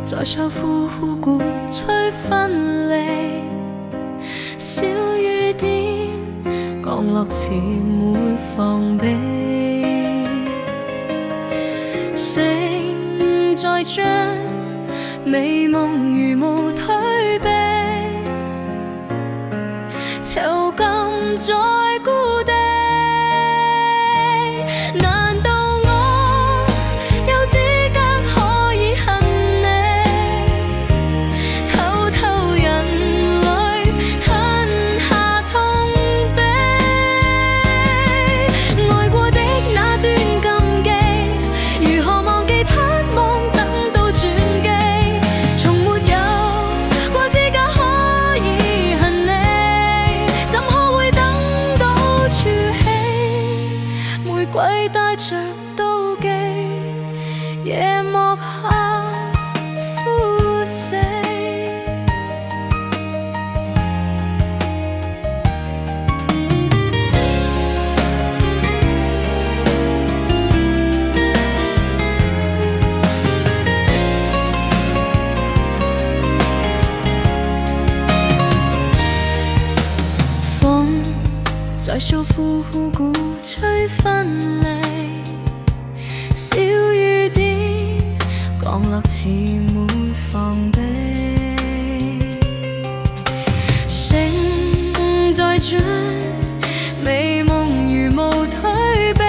在秋呼呼鼓吹分離，小雨點降落遲沒防備，城在將美夢如霧推避，囚禁在故地。難道我有資格可以恨你？偷偷忍淚吞下痛悲，愛過的那段禁忌，如何忘記盼望等到轉機，從沒有過資格可以恨你，怎可會等到儲起玫瑰帶着妒忌，夜幕下枯死。風在訴呼呼鼓吹分離，小雨點降落遲沒防備，城在轉美夢如霧推避，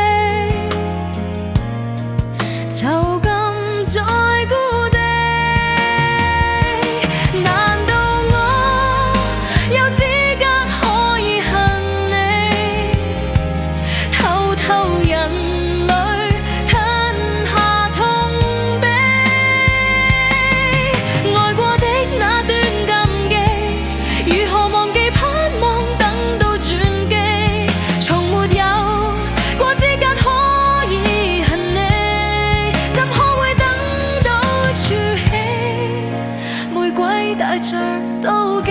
囚禁在故地。難道我有資格可以恨你？偷偷忍淚吞下痛悲，愛過的那段禁忌，如何忘記盼望等到轉機，從沒有過資格可以恨你，怎可會等到儲起玫瑰帶着妒忌，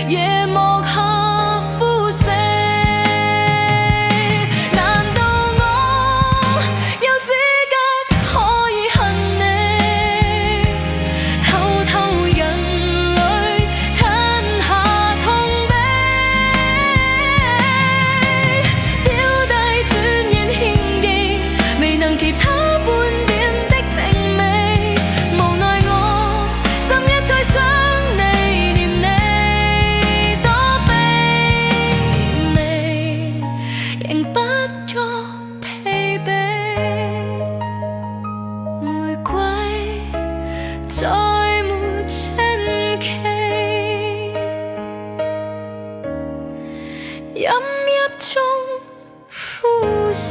夜幕下枯死。難道我有資格可以恨你？偷偷忍淚吞下痛悲，丟低轉眼獻技，未能及他半點的明媚，無奈我心一再想你念你，多卑微，仍不覺疲憊，玫瑰再沒傳奇，飲泣中枯死。